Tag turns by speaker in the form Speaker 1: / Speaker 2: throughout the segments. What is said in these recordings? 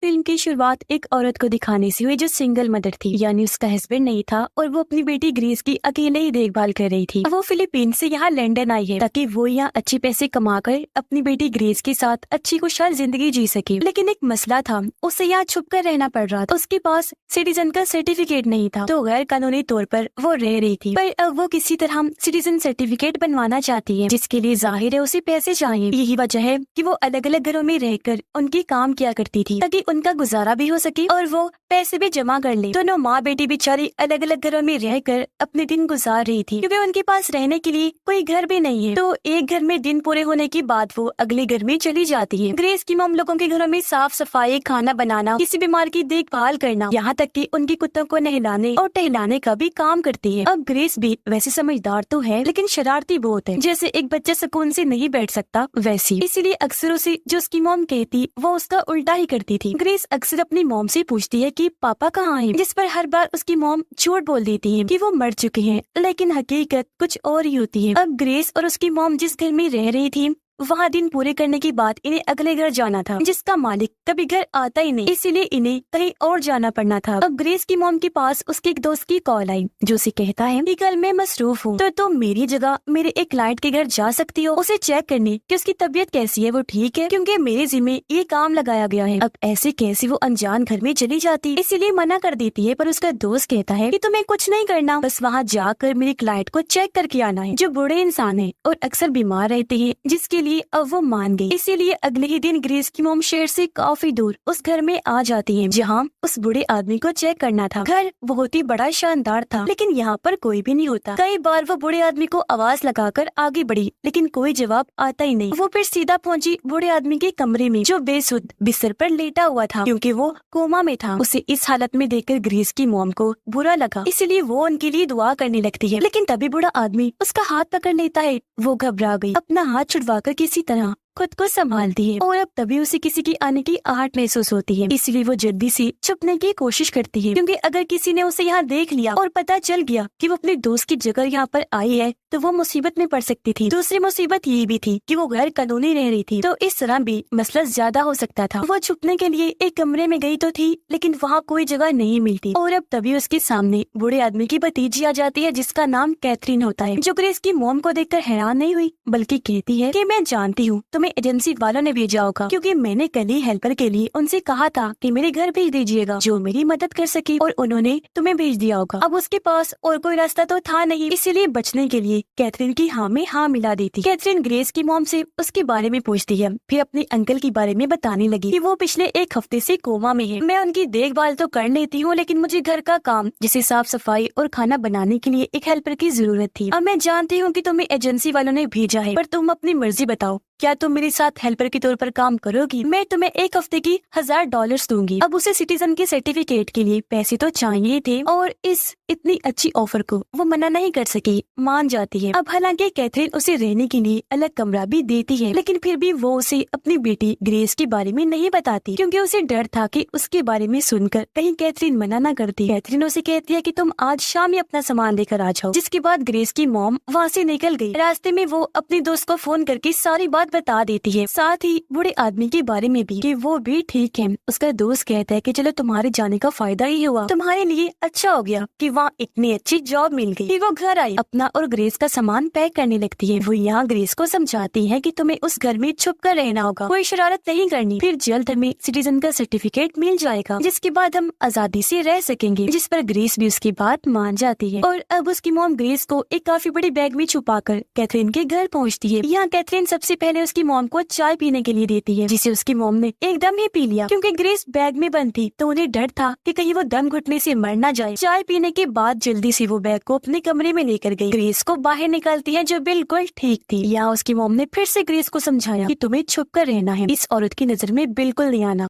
Speaker 1: Film की शुरुआत एक औरत को दिखाने से हुई जो सिंगल मदर थी, यानी उसका हस्बैंड नहीं था और वो अपनी बेटी ग्रेस की अकेले ही देखभाल कर रही थी। वो फिलीपीन से यहाँ लंदन आई है ताकि वो यहाँ अच्छे पैसे कमाकर अपनी बेटी ग्रेस के साथ अच्छी खुशहाल जिंदगी जी सके। लेकिन एक मसला था, उसे यहाँ छुप कर रहना पड़ रहा था। उसके पास सिटीजन का सर्टिफिकेट नहीं था, तो गैर कानूनी तौर पर वो रह रही थी। पर अब वो किसी तरह सिटीजन सर्टिफिकेट बनवाना चाहती है, जिसके लिए जाहिर है उसे पैसे चाहिए। यही वजह है कि वो अलग अलग घरों में रहकर उनकी काम किया करती थी ताकि उनका गुजारा भी हो सके और वो पैसे भी जमा कर ले। दोनों माँ बेटी बेचारी अलग अलग घरों में रहकर अपने दिन गुजार रही थी, क्योंकि उनके पास रहने के लिए कोई घर भी नहीं है। तो एक घर में दिन पूरे होने के बाद वो अगले घर में चली जाती है। ग्रेस की मॉम लोगों के घरों में साफ सफाई, खाना बनाना, किसी बीमार की देखभाल करना, यहाँ तक कि उनके कुत्तों को नहलाने और टहलाने का भी काम करती है। अब ग्रेस भी वैसे समझदार तो है, लेकिन शरारती बहुत है। जैसे एक बच्चा सुकून से नहीं बैठ सकता वैसी, इसीलिए अक्सर उसे जो उसकी मॉम कहती वो उसका उल्टा ही करती थी। ग्रेस अक्सर अपनी मॉम से पूछती है कि पापा कहाँ हैं, जिस पर हर बार उसकी मॉम झूठ बोल देती है कि वो मर चुके हैं, लेकिन हकीकत कुछ और ही होती है। अब ग्रेस और उसकी मॉम जिस घर में रह रही थी वहाँ दिन पूरे करने के बाद इन्हें अगले घर जाना था, जिसका मालिक कभी घर आता ही नहीं, इसीलिए इन्हें कहीं और जाना पड़ना था। अब ग्रेस की मॉम के पास उसके एक दोस्त की कॉल आई, जो उसे कहता है कि कल मैं मसरूफ हूँ, तो तुम मेरी जगह मेरे एक क्लाइंट के घर जा सकती हो उसे चेक करने कि उसकी तबीयत कैसी है, वो ठीक है, क्योंकि मेरे जिम्मे ये काम लगाया गया है। अब ऐसे कैसे वो अनजान घर में चली जाती, इसीलिए मना कर देती है। पर उसका दोस्त कहता है कि तुम्हें कुछ नहीं करना, बस वहाँ जाकर मेरे क्लाइंट को चेक करके आना है, जो बूढ़े इंसान है और अक्सर बीमार रहते हैं, जिसके लिए अब वो मान गई। इसीलिए अगले ही दिन ग्रेस की मॉम शहर से काफी दूर उस घर में आ जाती है, जहाँ उस बूढ़े आदमी को चेक करना था। घर बहुत ही बड़ा शानदार था, लेकिन यहाँ पर कोई भी नहीं होता। कई बार वो बूढ़े आदमी को आवाज लगाकर आगे बढ़ी, लेकिन कोई जवाब आता ही नहीं। वो फिर सीधा पहुँची बूढ़े आदमी के कमरे में, जो बेसुध बिस्तर पर लेटा हुआ था, क्योंकि वो कोमा में था। उसे इस हालत में देखकर ग्रेस की मॉम को बुरा लगा, इसलिए वो उनके लिए दुआ करने लगती है। लेकिन तभी बूढ़ा आदमी उसका हाथ पकड़ लेता है। वो घबरा गई, अपना हाथ छुड़वाकर किसी तरह खुद को संभालती है और अब तभी उसे किसी की आने की आहट महसूस होती है, इसलिए वो जल्दी से छुपने की कोशिश करती है, क्योंकि अगर किसी ने उसे यहाँ देख लिया और पता चल गया कि वो अपने दोस्त की जगह यहाँ पर आई है, तो वो मुसीबत में पड़ सकती थी। दूसरी मुसीबत ये भी थी कि वो गैर कानूनी रह रही थी, तो इस तरह भी मसला ज्यादा हो सकता था। वो छुपने के लिए एक कमरे में गई तो थी, लेकिन वहाँ कोई जगह नहीं मिलती और अब तभी उसके सामने बूढ़े आदमी की भतीजी आ जाती है, जिसका नाम कैथरीन होता है, जो ग्रेस की मॉम को देखकर हैरान नहीं हुई, बल्कि कहती है कि मैं जानती हूँ तुम्हें एजेंसी वालों ने भेजा होगा, क्योंकि मैंने कल ही हेल्पर के लिए उनसे कहा था कि मेरे घर भेज दीजिएगा जो मेरी मदद कर सके, और उन्होंने तुम्हें भेज दिया होगा। अब उसके पास और कोई रास्ता तो था नहीं, इसीलिए बचने के लिए कैथरीन की हाँ में हाँ मिला देती। कैथरीन ग्रेस की मॉम से उसके बारे में पूछती है, फिर अपने अंकल के बारे में बताने लगी कि वो पिछले एक हफ्ते से कोमा में है। मैं उनकी देखभाल तो कर लेती हूँ, लेकिन मुझे घर का काम जैसे साफ सफाई और खाना बनाने के लिए एक हेल्पर की जरूरत थी। अब मैं जानती हूँ कि तुम्हें एजेंसी वालों ने भेजा है, पर तुम अपनी मर्जी बताओ, क्या तुम मेरे साथ हेल्पर के तौर पर काम करोगी? मैं तुम्हें एक हफ्ते की $1000 दूंगी। अब उसे सिटीजन के सर्टिफिकेट के लिए पैसे तो चाहिए थे, और इस इतनी अच्छी ऑफर को वो मना नहीं कर सकी, मान जाती है। अब हालांकि कैथरीन उसे रहने के लिए अलग कमरा भी देती है, लेकिन फिर भी वो उसे अपनी बेटी ग्रेस के बारे में नहीं बताती, क्योंकि उसे डर था कि उसके बारे में सुनकर कहीं कैथरीन मना न करती। कैथरीन उसे कहती है कि तुम आज शाम ही अपना सामान लेकर आ जाओ, जिसके बाद ग्रेस की मॉम वहाँ से निकल गई। रास्ते में वो अपने दोस्त को फोन करके सारी बात बता देती है, साथ ही बूढ़े आदमी के बारे में भी कि वो भी ठीक है। उसका दोस्त कहता है कि चलो तुम्हारे जाने का फायदा ही हुआ, तुम्हारे लिए अच्छा हो गया कि वहाँ इतनी अच्छी जॉब मिल गई। फिर वो घर आई, अपना और ग्रेस का सामान पैक करने लगती है। वो यहाँ ग्रेस को समझाती है कि तुम्हें उस घर में छुप कर रहना होगा, कोई शरारत नहीं करनी, फिर जल्द हमें सिटीजन का सर्टिफिकेट मिल जाएगा, जिसके बाद हम आजादी से रह सकेंगे। जिस पर ग्रेस भी उसकी बात मान जाती है और अब उसकी मॉम ग्रेस को एक काफी बड़ी बैग में छुपाकर कैथरीन के घर पहुँचती है। यहाँ कैथरीन सबसे पहले उसकी मॉम को चाय पीने के लिए देती है, जिसे उसकी मॉम ने एकदम ही पी लिया, क्योंकि ग्रेस बैग में बंद थी, तो उन्हें डर था कि कहीं वो दम घुटने से मर ना जाए। चाय पीने के बाद जल्दी से वो बैग को अपने कमरे में लेकर गई। ग्रेस को बाहर निकालती है, जो बिल्कुल ठीक थी। यहाँ उसकी मॉम ने फिर से ग्रेस को समझाया कि तुम्हें छुप कर रहना है, इस औरत की नजर में बिल्कुल नहीं आना।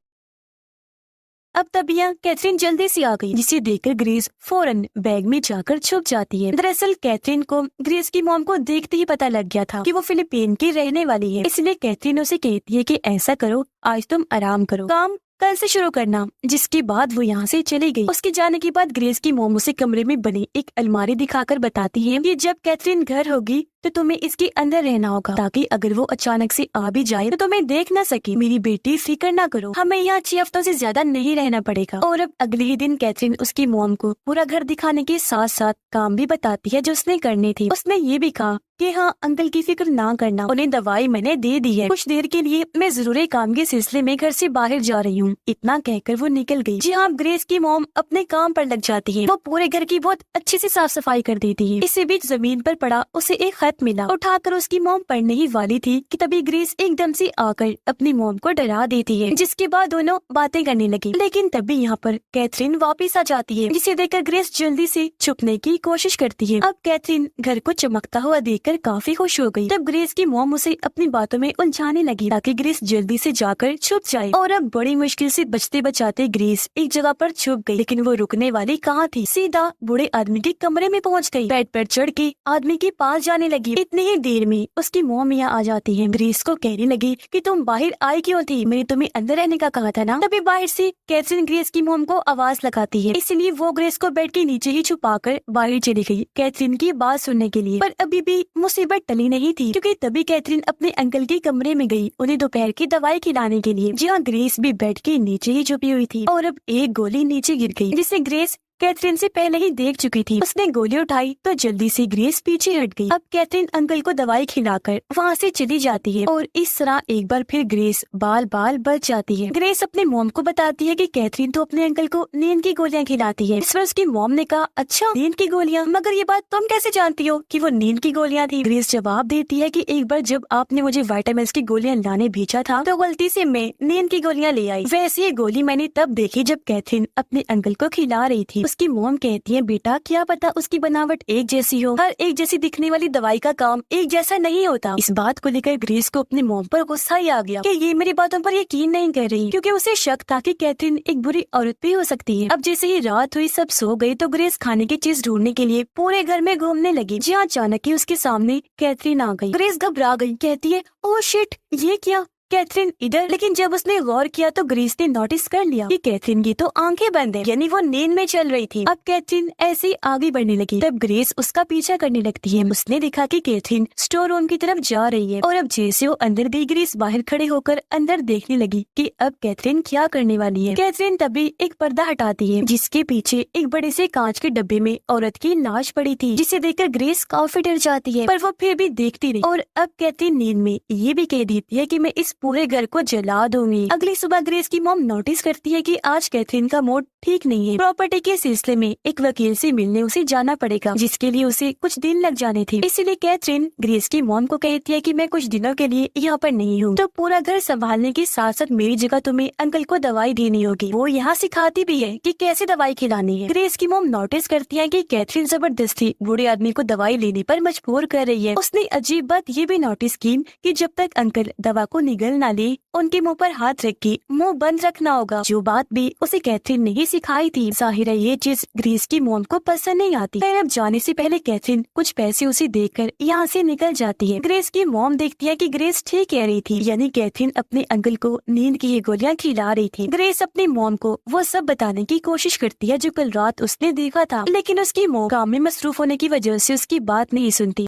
Speaker 1: अब तब यहाँ कैथरीन जल्दी से आ गई, जिसे देखकर ग्रेस फौरन बैग में जाकर छुप जाती है। दरअसल कैथरीन को ग्रेस की मॉम को देखते ही पता लग गया था कि वो फिलीपीन की रहने वाली है, इसलिए कैथरीन उसे कहती है कि ऐसा करो, आज तुम आराम करो, काम कल से शुरू करना। जिसके बाद वो यहाँ से चली गई। उसके जाने के बाद ग्रेस की मॉम उसे कमरे में बनी एक अलमारी दिखाकर बताती है कि जब कैथरीन घर होगी तो तुम्हें इसके अंदर रहना होगा, ताकि अगर वो अचानक से आ भी जाए तो तुम्हें देख ना सके। मेरी बेटी फिक्र ना करो, हमें यहाँ 6 हफ्तों से ज्यादा नहीं रहना पड़ेगा। और अब अगले ही दिन कैथरीन उसकी मॉम को पूरा घर दिखाने के साथ साथ काम भी बताती है जो उसने करनी थी। उसने ये भी कहा कि हाँ अंकल की फिक्र ना करना, उन्हें दवाई मैंने दे दी है, कुछ देर के लिए मैं जरूरी काम के सिलसिले में घर से बाहर जा रही हूँ। इतना कहकर वो निकल गई। जी हाँ, ग्रेस की मॉम अपने काम पर लग जाती है। वो पूरे घर की बहुत अच्छे से साफ सफाई कर देती है। इसी बीच जमीन पर पड़ा उसे एक खत मिला। उठाकर उसकी मॉम पढ़ने ही वाली थी कि तभी ग्रेस एकदम से आकर अपनी मॉम को डरा देती है, जिसके बाद दोनों बातें करने लगी। लेकिन तभी यहाँ पर कैथरीन वापिस आ जाती है, जिसे देखकर ग्रेस जल्दी से छुपने की कोशिश करती है। अब कैथरीन घर को चमकता हुआ देखकर काफी खुश हो गई। तब ग्रेस की मॉम उसे अपनी बातों में उलझाने लगी ताकि ग्रेस जल्दी से जाकर छुप जाए। और अब बड़ी मुश्किल से बचते बचाते ग्रेस एक जगह पर छुप गई। लेकिन वो रुकने वाली कहाँ थी, सीधा बूढ़े आदमी के कमरे में पहुँच गई। बेड पर चढ़ के आदमी के पास जाने लगी। इतनी ही देर में उसकी मॉम यहाँ आ जाती है। ग्रेस को कहने लगी कि तुम बाहर आई क्यों थी, मैंने तुम्हें अंदर रहने का कहा था ना। तभी बाहर से कैथरीन ग्रेस की मॉम को आवाज लगाती है, इसलिए वो ग्रेस को बेड के नीचे ही छुपाकर बाहर चली गई कैथरीन की बात सुनने के लिए। पर अभी भी मुसीबत टली नहीं थी, क्योंकि तभी कैथरीन अपने अंकल के कमरे में गई उन्हें दोपहर की दवाई खिलाने के लिए। जी हाँ, ग्रेस भी बेड के नीचे ही छुपी हुई थी और अब एक गोली नीचे गिर गई, जिसे ग्रेस कैथरीन से पहले ही देख चुकी थी। उसने गोली उठाई तो जल्दी से ग्रेस पीछे हट गई। अब कैथरीन अंकल को दवाई खिलाकर वहाँ से चली जाती है और इस तरह एक बार फिर ग्रेस बाल बाल बच जाती है। ग्रेस अपने मॉम को बताती है कि कैथरीन तो अपने अंकल को नींद की गोलियां खिलाती है। इस पर उसकी मॉम ने कहा, अच्छा नींद की गोलियां, मगर ये बात तुम कैसे जानती हो कि वो नींद की गोलियां थी। ग्रेस जवाब देती है कि एक बार जब आपने मुझे विटामिन्स की गोलियां लाने भेजा था तो गलती से मैं नींद की गोलियां ले आई। वैसे ये गोली मैंने तब देखी जब कैथरीन अपने अंकल को खिला रही थी। उसकी मॉम कहती है, बेटा क्या पता उसकी बनावट एक जैसी हो, हर एक जैसी दिखने वाली दवाई का काम एक जैसा नहीं होता। इस बात को लेकर ग्रेस को अपने मॉम पर गुस्सा ही आ गया कि ये मेरी बातों पर यकीन नहीं कर रही, क्योंकि उसे शक था कि कैथरीन एक बुरी औरत भी हो सकती है। अब जैसे ही रात हुई, सब सो गई, तो ग्रेस खाने की चीज ढूंढने के लिए पूरे घर में घूमने लगी। जी अचानक ही उसके सामने कैथरीन आ गई। ग्रेस घबरा गई, कहती है, ओह शिट, ये क्या। कैथरीन इधर, लेकिन जब उसने गौर किया तो ग्रेस ने नोटिस कर लिया कि कैथरीन की तो आंखें बंद है, यानी वो नींद में चल रही थी। अब कैथरीन ऐसे ही आगे बढ़ने लगी। तब ग्रेस उसका पीछा करने लगती है। उसने देखा कि कैथरीन स्टोर रूम की तरफ जा रही है और अब जैसे वो अंदर गई, ग्रेस बाहर खड़े होकर अंदर देखने लगी कि अब कैथरीन क्या करने वाली है। कैथरीन तभी एक पर्दा हटाती है, जिसके पीछे एक बड़े से कांच के डब्बे में औरत की लाश पड़ी थी, जिसे देखकर ग्रेस काफी डर जाती है, पर वो फिर भी देखती रही। और अब कैथरीन नींद में ये भी कह देती है कि मैं इस पूरे घर को जला दूंगी। अगली सुबह ग्रेस की मॉम नोटिस करती है कि आज कैथरीन का मूड ठीक नहीं है। प्रॉपर्टी के सिलसिले में एक वकील से मिलने उसे जाना पड़ेगा, जिसके लिए उसे कुछ दिन लग जाने थे। इसीलिए कैथरीन ग्रेस की मॉम को कहती है कि मैं कुछ दिनों के लिए यहाँ पर नहीं हूँ, तो पूरा घर संभालने के साथ साथ मेरी जगह तुम्हें अंकल को दवाई देनी होगी। वो यहाँ सिखाती भी है कि कैसे दवाई खिलानी है। ग्रेस की मॉम नोटिस करती है कि कैथरीन जबरदस्ती बूढ़े आदमी को दवाई लेने पर मजबूर कर रही है। उसने अजीब बात ये भी नोटिस की कि जब तक अंकल दवा को निगल ना ले, उनके मुंह पर हाथ रख के मुंह बंद रखना होगा, जो बात भी उसे कैथरीन ने ही सिखाई थी। जाहिर है ये चीज ग्रेस की मॉम को पसंद नहीं आती। फिर अब जाने से पहले कैथरीन कुछ पैसे उसे देकर यहाँ से निकल जाती है। ग्रेस की मॉम देखती है कि ग्रेस ठीक कह रही थी, यानी कैथरीन अपने अंकल को नींद की ये गोलियां खिला रही थी। ग्रेस अपनी मॉम को वो सब बताने की कोशिश करती है जो कल रात उसने देखा था, लेकिन उसकी मॉम काम में मसरूफ होने की वजह से उसकी बात नहीं सुनती।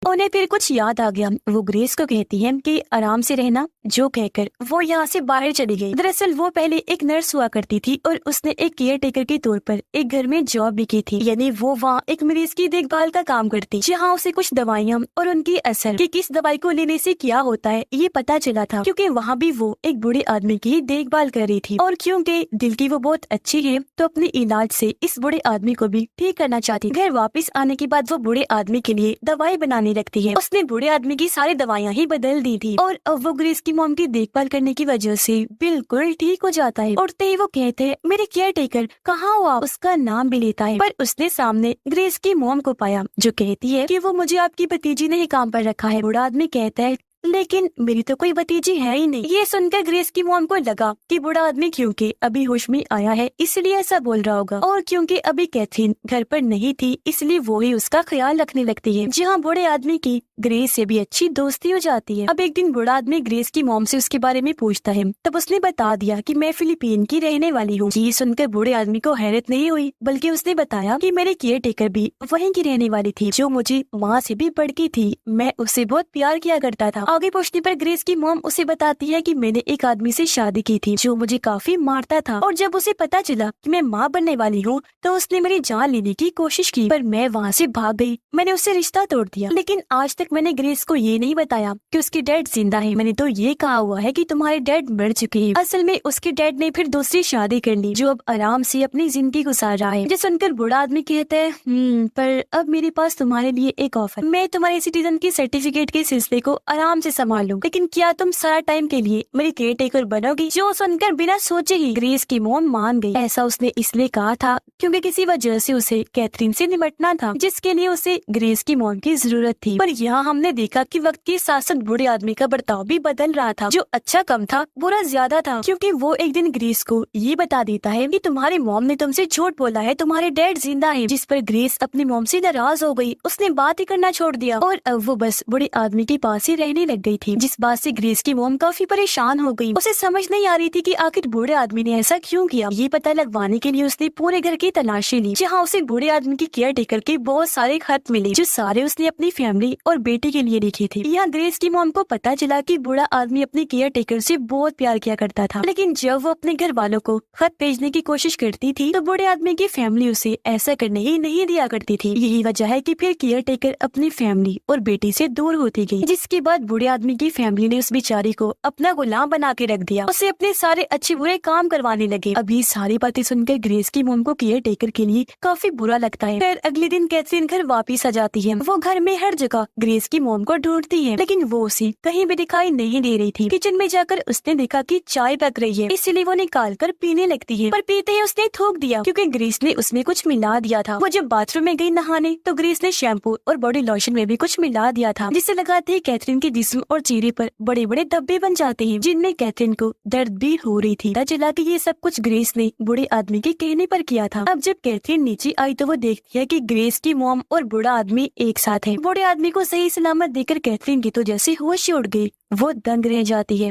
Speaker 1: उन्हें फिर कुछ याद आ गया। वो ग्रेस को कहती है कि आराम से रहना, जो कहकर वो यहाँ से बाहर चली गई। दरअसल वो पहले एक नर्स हुआ करती थी और उसने एक केयर टेकर के तौर पर एक घर में जॉब भी की थी, यानी वो वहाँ एक मरीज की देखभाल का काम करती, जहाँ उसे कुछ दवाइयाँ और उनकी असर कि किस दवाई को लेने से क्या होता है ये पता चला था, क्योंकि वहाँ भी वो एक बूढ़े आदमी की देखभाल कर रही थी। और क्योंकि दिल की वो बहुत अच्छी है तो अपने इलाज से इस बूढ़े आदमी को भी ठीक करना चाहती। घर वापस आने के बाद वो बूढ़े आदमी के लिए दवाई बनाने लगती है। उसने बूढ़े आदमी की सारी दवाइयाँ ही बदल दी थी और अब वो ग्रेस की मॉम की देखभाल करने की वजह से बिल्कुल ठीक हो जाता है। उठते ही वो कहते हैं, मेरे केयर टेकर कहाँ हो आप? उसका नाम भी लेता है, पर उसने सामने ग्रेस की मॉम को पाया, जो कहती है कि वो मुझे आपकी भतीजी ने ही काम पर रखा है। बूढ़ा आदमी कहता है, लेकिन मेरी तो कोई भतीजी है ही नहीं। ये सुनकर ग्रेस की मॉम को लगा कि बूढ़ा आदमी क्योंकि अभी होश में आया है इसलिए ऐसा बोल रहा होगा, और क्योंकि अभी कैथरीन घर पर नहीं थी इसलिए वो ही उसका ख्याल रखने लगती है, जहाँ बूढ़े आदमी की ग्रेस से भी अच्छी दोस्ती हो जाती है। अब एक दिन बूढ़ा आदमी ग्रेस की मॉम से उसके बारे में पूछता है, तब उसने बता दिया कि मैं फिलीपीन की रहने वाली हूँ। ये सुनकर बूढ़े आदमी को हैरत नहीं हुई, बल्कि उसने बताया कि मेरे केयर टेकर भी वहीं की रहने वाली थी, जो मुझे माँ से भी बढ़ की थी। मैं उससे बहुत प्यार किया करता था। आगे पूछने पर ग्रेस की मॉम उसे बताती है कि मैंने एक आदमी से शादी की थी जो मुझे काफी मारता था, और जब उसे पता चला कि मैं माँ बनने वाली हूँ तो उसने मेरी जान लेने की कोशिश की, पर मैं वहाँ से भाग गई। मैंने उससे रिश्ता तोड़ दिया। लेकिन आज तक मैंने ग्रेस को ये नहीं बताया कि उसके डैड जिंदा है। मैंने तो ये कहा हुआ है कि तुम्हारे डैड मर चुके हैं। असल में उसके डैड ने फिर दूसरी शादी कर ली, जो अब आराम से अपनी जिंदगी गुजार रहा है। जो सुनकर बूढ़ा आदमी कहता है, पर अब मेरे पास तुम्हारे लिए एक ऑफर, मैं तुम्हारे सिटीजन की सर्टिफिकेट के सिलसिले को आराम से संभाल लूं, लेकिन क्या तुम सारा टाइम के लिए मेरी केयर टेकर बनोगी? जो सुनकर बिना सोचे ही ग्रेस की मॉम मान गई। ऐसा उसने इसलिए कहा था क्योंकि किसी वजह से उसे कैथरीन से निपटना था, जिसके लिए उसे ग्रेस की मॉम की जरूरत थी। पर यहाँ हमने देखा कि वक्त के साथ साथ बूढ़े आदमी का बर्ताव भी बदल रहा था। जो अच्छा कम था, बुरा ज्यादा था, क्योंकि वो एक दिन ग्रेस को ये बता देता है कि तुम्हारी मॉम ने तुमसे झूठ बोला है, तुम्हारे डैड जिंदा है। जिस पर ग्रेस अपनी मॉम से नाराज हो गई, उसने बात ही करना छोड़ दिया और अब वो बस बूढ़े आदमी के पास ही रहने लग गई थी, जिस बात से ग्रेस की मॉम काफी परेशान हो गई। उसे समझ नहीं आ रही थी कि आखिर बूढ़े आदमी ने ऐसा क्यों किया। ये पता लगवाने के लिए उसने पूरे घर की तलाशी ली, जहाँ उसे बूढ़े आदमी की केयर टेकर के बहुत सारे खत मिले, जो सारे उसने अपनी फैमिली और बेटी के लिए लिखे थे। यहाँ ग्रेस की मॉम को पता चला कि बूढ़ा आदमी अपने केयर टेकर से बहुत प्यार किया करता था, लेकिन जब वो अपने घर वालों को खत भेजने की कोशिश करती थी तो बूढ़े आदमी की फैमिली उसे ऐसा करने ही नहीं दिया करती थी। यही वजह है कि फिर केयर टेकर अपनी फैमिली और बेटी से दूर होती गई, जिसके बाद बूढ़े आदमी की फैमिली ने उस बेचारी को अपना गुलाम बना के रख दिया। उसे अपने सारे अच्छे बुरे काम करवाने लगे। अभी सारी बातें सुनकर ग्रेस की मॉम को केयर टेकर के लिए काफी बुरा लगता है। फिर अगले दिन कैथरीन घर वापिस आ जाती है। वो घर में हर जगह ग्रेस की मॉम को ढूंढती है, लेकिन वो उसे कहीं भी दिखाई नहीं दे रही थी। किचन में जाकर उसने देखा कि चाय पक रही है, इसीलिए वो निकाल कर पीने लगती है, पर पीते ही उसने थूक दिया क्योंकि ग्रेस ने उसमें कुछ मिला दिया था। वो जब बाथरूम में गई नहाने तो ग्रेस ने शैम्पू और बॉडी लोशन में भी कुछ मिला दिया था, जिससे लगाते ही कैथरीन के जिस्म और चेहरे पर बड़े बड़े धब्बे बन जाते हैं, जिनमें कैथरीन को दर्द भी हो रही थी। पता चला कि ये सब कुछ ग्रेस ने बूढ़े आदमी के कहने पर किया था। अब जब कैथरीन नीचे आई तो वो देखती है कि ग्रेस की मॉम और बूढ़ा आदमी एक साथ है। बूढ़े आदमी को सही सलामत देखकर कैथरीन की तो जैसे होश ही उड़ गई, वो दंग रह जाती है।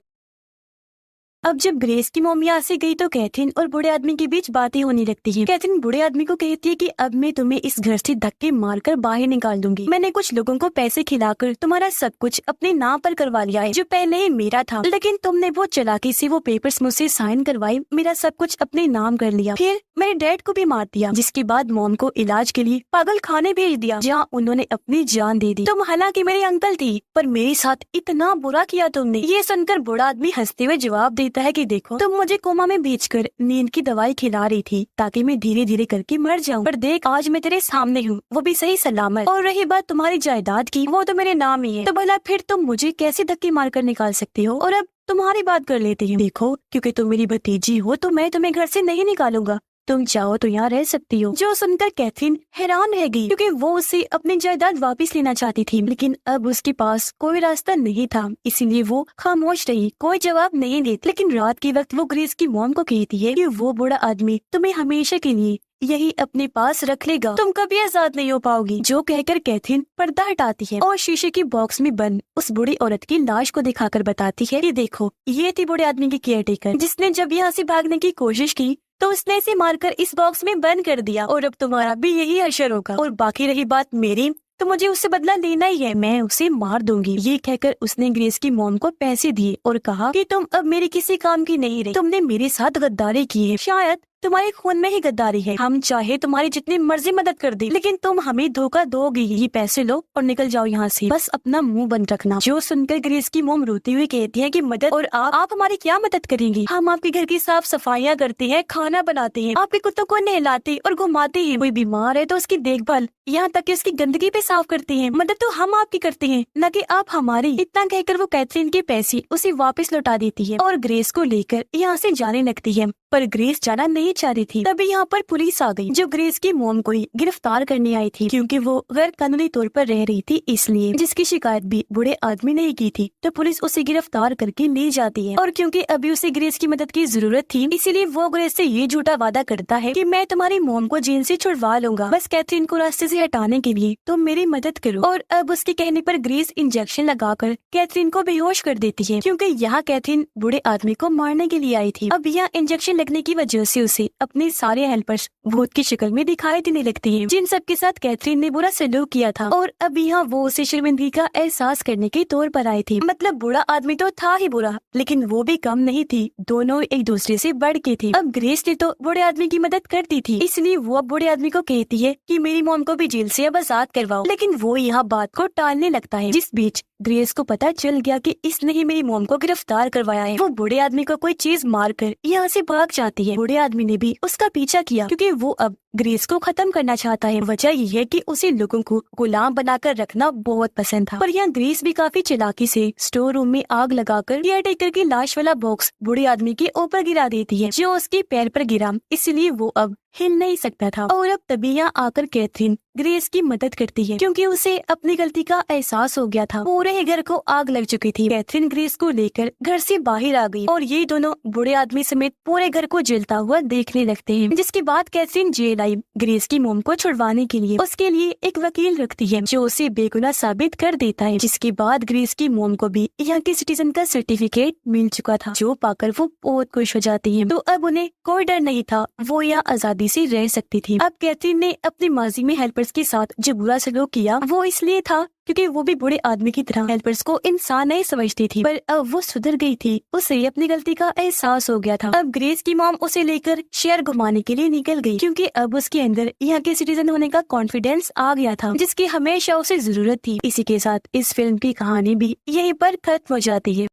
Speaker 1: अब जब ग्रेस की मॉम यहाँ से गई तो कैथरीन और बूढ़े आदमी के बीच बातें होने लगती हैं। कैथरीन बूढ़े आदमी को कहती है कि अब मैं तुम्हें इस घर से धक्के मारकर बाहर निकाल दूंगी। मैंने कुछ लोगों को पैसे खिलाकर तुम्हारा सब कुछ अपने नाम पर करवा लिया है, जो पहले ही मेरा था, लेकिन तुमने बहुत चालाकी से वो पेपर्स मुझसे साइन करवाए, मेरा सब कुछ अपने नाम कर लिया। फिर मेरे डैड को भी मार दिया, जिसके बाद मॉम को इलाज के लिए पागल खाने भेज दिया, जहाँ उन्होंने अपनी जान दे दी। तुम हालांकि मेरे अंकल थी, पर मेरे साथ इतना बुरा किया तुमने। ये सुनकर बूढ़ा आदमी हंसते हुए जवाब देता है कि देखो, तुम मुझे कोमा में भेजकर नींद की दवाई खिला रही थी ताकि मैं धीरे धीरे करके मर जाऊं, पर देख आज मैं तेरे सामने हूँ, वो भी सही सलामत। और रही बात तुम्हारी जायदाद की, वो तो मेरे नाम ही है, तो भला फिर तुम मुझे कैसे धक्के मार कर निकाल सकते हो? और अब तुम्हारी बात कर लेती हूँ। देखो, क्योंकि तुम मेरी भतीजी हो तो मैं तुम्हें घर से नहीं निकालूंगा, तुम चाहो तो यहाँ रह सकती हो। जो सुनकर कैथरीन हैरान रह गई, क्योंकि वो उसे अपनी जायदाद वापस लेना चाहती थी, लेकिन अब उसके पास कोई रास्ता नहीं था, इसीलिए वो खामोश रही, कोई जवाब नहीं देती। लेकिन रात के वक्त वो ग्रेस की मॉम को कहती है कि वो बूढ़ा आदमी तुम्हें हमेशा के लिए यही अपने पास रख लेगा, तुम कभी आजाद नहीं हो पाओगी। जो कहकर कैथरीन पर्दा हटाती है और शीशे की बॉक्स में बंद उस बूढ़ी औरत की लाश को दिखाकर बताती है कि देखो, ये थी बूढ़े आदमी की केयरटेकर, जिसने जब यहाँ से भागने की कोशिश की तो उसने इसे मारकर इस बॉक्स में बंद कर दिया, और अब तुम्हारा भी यही हशर होगा। और बाकी रही बात मेरी, तो मुझे उससे बदला लेना ही है, मैं उसे मार दूंगी। ये कहकर उसने ग्रेस की मॉम को पैसे दिए और कहा कि तुम अब मेरे किसी काम की नहीं रही, तुमने मेरे साथ गद्दारी की है, शायद तुम्हारे खून में ही गद्दारी है। हम चाहे तुम्हारी जितनी मर्जी मदद कर दे, लेकिन तुम हमें धोखा दोगी। ये पैसे लो और निकल जाओ यहाँ से, बस अपना मुंह बंद रखना। जो सुनकर ग्रेस की मोम रोती हुई कहती है कि मदद, और आप हमारी क्या मदद करेंगी? हम आपके घर की साफ सफाइयाँ करते हैं, खाना बनाते हैं, आपके कुत्तों को नहलाते और घुमाते हैं, कोई बीमार है तो उसकी देखभाल, यहाँ तक कि उसकी गंदगी पे साफ करते हैं। मदद तो हम आपकी करते हैं, न कि आप हमारी। इतना कहकर वो कैथरीन के पैसे उसे वापस लौटा देती है और ग्रेस को लेकर यहाँ से जाने लगती है। पर ग्रेस जाना नहीं चाह रही थी। तभी यहाँ पर पुलिस आ गई, जो ग्रेस की मॉम को ही गिरफ्तार करने आई थी, क्योंकि वो गैर कानूनी तौर पर रह रही थी इसलिए, जिसकी शिकायत भी बूढ़े आदमी ने की थी। तो पुलिस उसे गिरफ्तार करके ले जाती है और क्योंकि अभी उसे ग्रेस की मदद की जरूरत थी, इसीलिए वो ग्रेस से ये झूठा वादा करता है कि मैं तुम्हारी मॉम को जेल से छुड़वा लूंगा, बस कैथरीन को रास्ते से हटाने के लिए तुम मेरी मदद करो। और अब उसके कहने पर ग्रेस इंजेक्शन लगाकर कैथरीन को बेहोश कर देती है, क्योंकि यहाँ कैथरीन बूढ़े आदमी को मारने के लिए आई थी। अब यहाँ इंजेक्शन लगने की वजह से उसे अपने सारे हेल्पर्स भूत की शक्ल में दिखाई देने लगती हैं, जिन सब के साथ कैथरीन ने बुरा सलूक किया था। और अब यहाँ वो उसे शर्मिंदगी का एहसास करने के तौर पर आई थी। मतलब बूढ़ा आदमी तो था ही बुरा, लेकिन वो भी कम नहीं थी, दोनों एक दूसरे से बढ़ के थे। अब ग्रेस ने तो बूढ़े आदमी की मदद कर दी थी, इसलिए वो अब बूढ़े आदमी को कहती है कि मेरी मॉम को भी जेल से अब आजाद करवाओ, लेकिन वो यहाँ बात को टालने लगता है। जिस बीच ग्रेस को पता चल गया कि इसने ही मेरी मॉम को गिरफ्तार करवाया है। वो बूढ़े आदमी को कोई चीज मारकर यहाँ से भाग जाती है। बूढ़े आदमी ने भी उसका पीछा किया, क्योंकि वो अब ग्रेस को खत्म करना चाहता है। वजह ये है कि उसे लोगों को गुलाम बनाकर रखना बहुत पसंद था। पर यहाँ ग्रेस भी काफी चालाकी से स्टोर रूम में आग लगाकर केयरटेकर की लाश वाला बॉक्स बूढ़े आदमी के ऊपर गिरा देती है, जो उसके पैर पर गिरा, इसलिए वो अब हिल नहीं सकता था। और अब तभी यहाँ आकर कैथरीन ग्रेस की मदद करती है, क्योंकि उसे अपनी गलती का एहसास हो गया था। पूरे ही घर को आग लग चुकी थी। कैथरीन ग्रेस को लेकर घर से बाहर आ गई और ये दोनों बूढ़े आदमी समेत पूरे घर को जलता हुआ देखने लगते हैं। जिसके बाद कैथरीन जेल आई ग्रेस की मॉम को छुड़वाने के लिए। उसके लिए एक वकील रखती है, जो उसे बेगुनाह साबित कर देता है। जिसके बाद ग्रेस की मॉम को भी यहाँ के सिटीजन का सर्टिफिकेट मिल चुका था, जो पाकर वो बहुत खुश हो जाती है। तो अब उन्हें कोई डर नहीं था, वो यहाँ आजादी से रह सकती थी। अब कैथरीन ने अपनी माजी में हेल्पर्स के साथ जो बुरा सलूक किया, वो इसलिए था क्योंकि वो भी बूढ़े आदमी की तरह हेल्पर्स को इंसान नहीं समझती थी। पर अब वो सुधर गई थी, उसे अपनी गलती का एहसास हो गया था। अब ग्रेस की मॉम उसे लेकर शहर घुमाने के लिए निकल गई, क्योंकि अब उसके अंदर यहाँ के सिटीजन होने का कॉन्फिडेंस आ गया था, जिसकी हमेशा उसे जरूरत थी। इसी के साथ इस फिल्म की कहानी भी यहीं पर खत्म हो जाती है।